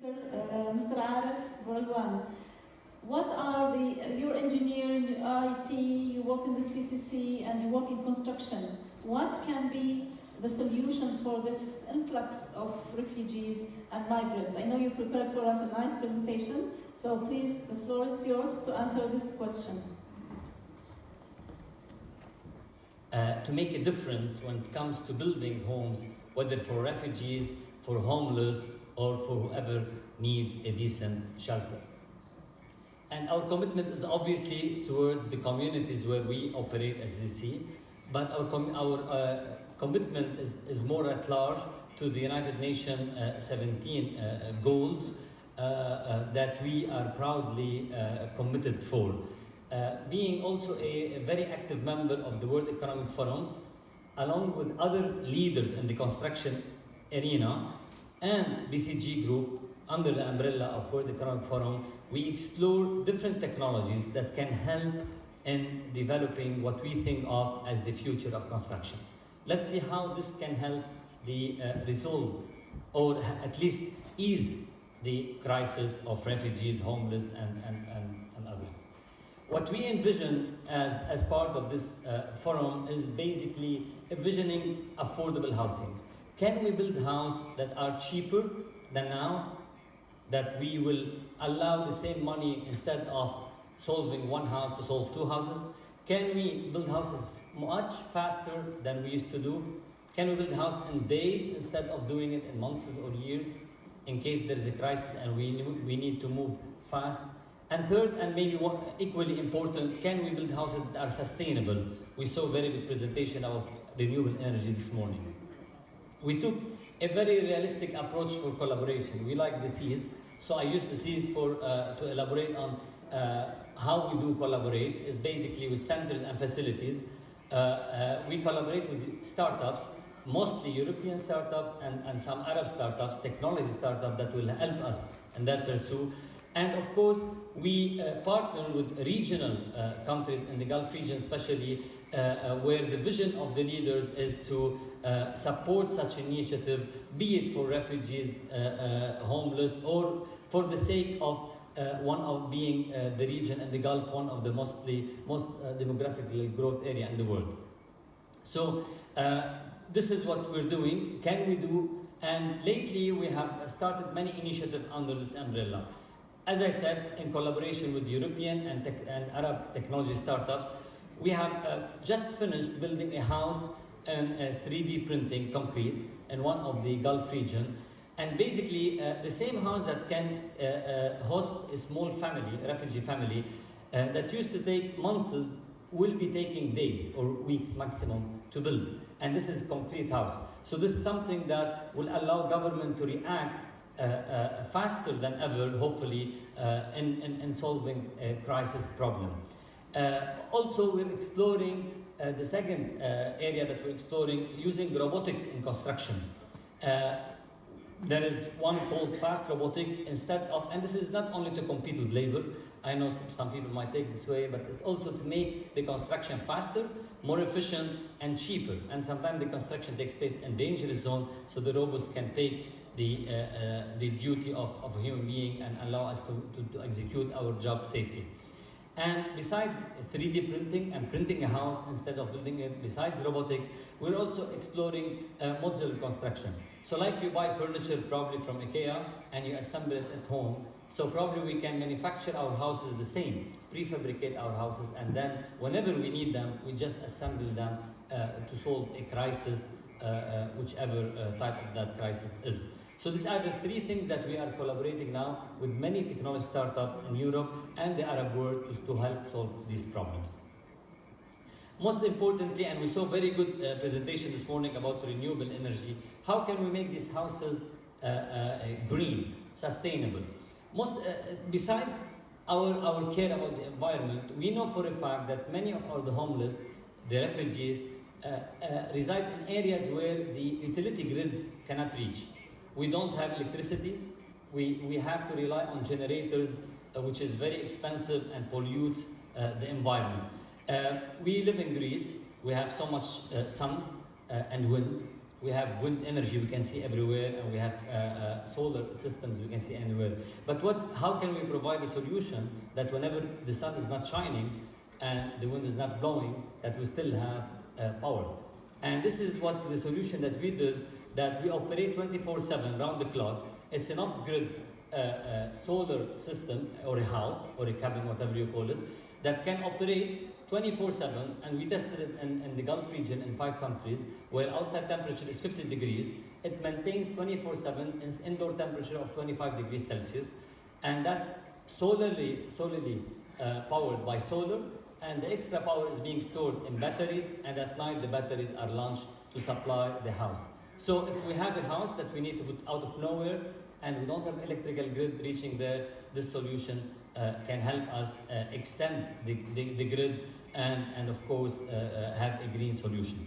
Mr. Aref, Bu-Elwan. What are you're engineer, you IT, you work in the CCC, and you work in construction. What can be the solutions for this influx of refugees and migrants? I know you prepared for us a nice presentation, so please, the floor is yours to answer this question. To make a difference when it comes to building homes, whether for refugees, for homeless, or for whoever needs a decent shelter. And our commitment is obviously towards the communities where we operate as CCC, but our commitment is more at large to the United Nations 17 goals that we are proudly committed for. Being also a very active member of the World Economic Forum, along with other leaders in the construction arena and BCG Group, under the umbrella of World Economic Forum, we explore different technologies that can help in developing what we think of as the future of construction. Let's see how this can help the resolve, or at least ease the crisis of refugees, homeless, and others. What we envision as part of this forum is basically envisioning affordable housing. Can we build houses that are cheaper than now, that we will allow the same money instead of solving one house to solve two houses? Can we build houses much faster than we used to do? Can we build a house in days instead of doing it in months or years in case there is a crisis and we need to move fast? And third, and maybe equally important, can we build houses that are sustainable? We saw a very good presentation of renewable energy this morning. We took a very realistic approach for collaboration. We like the C's, so I use the C's to elaborate on how we do collaborate. Is basically with centers and facilities. We collaborate with startups, mostly European startups and some Arab startups, technology startups that will help us in that pursuit. And of course, we partner with regional countries in the Gulf region, especially where the vision of the leaders is to support such initiative, be it for refugees, homeless, or for the sake of one of being the region in the Gulf, one of the most demographically growth area in the world. So this is what we're doing. Can we do? And lately we have started many initiatives under this umbrella. As I said, in collaboration with European and Arab technology startups, we have just finished building a house in 3D printing concrete in one of the Gulf region. And basically, the same house that can host a small family, a refugee family, that used to take months will be taking days or weeks maximum to build. And this is a complete house. So this is something that will allow government to react faster than ever, hopefully, in solving a crisis problem. Also, we're exploring the second area that we're exploring, using robotics in construction. There is one called fast robotic instead of, and this is not only to compete with labor. I know some people might take this way, but it's also to make the construction faster, more efficient, and cheaper. And sometimes the construction takes place in dangerous zone, so the robots can take the duty of a human being and allow us to execute our job safely. And besides 3D printing and printing a house instead of building it, besides robotics, we're also exploring modular construction. So like you buy furniture probably from IKEA and you assemble it at home, so probably we can manufacture our houses the same, prefabricate our houses, and then whenever we need them, we just assemble them to solve a crisis, whichever type of that crisis is. So these are the three things that we are collaborating now with many technology startups in Europe and the Arab world to help solve these problems. Most importantly, and we saw a very good presentation this morning about renewable energy, how can we make these houses green, sustainable? Besides our care about the environment, we know for a fact that many of the homeless, the refugees, reside in areas where the utility grids cannot reach. We don't have electricity. We have to rely on generators, which is very expensive and pollutes the environment. We live in Greece. We have so much sun and wind. We have wind energy we can see everywhere, and we have solar systems we can see anywhere. But how can we provide a solution that whenever the sun is not shining and the wind is not blowing, that we still have power? And this is what's the solution that we did, that we operate 24/7 round the clock. It's an off-grid solar system, or a house, or a cabin, whatever you call it, that can operate 24/7, and we tested it in the Gulf region in 5 countries, where outside temperature is 50 degrees. It maintains 24/7 in indoor temperature of 25 degrees Celsius, and that's solely powered by solar, and the extra power is being stored in batteries, and at night the batteries are launched to supply the house. So if we have a house that we need to put out of nowhere, and we don't have electrical grid reaching there, this solution can help us extend the grid and of course have a green solution.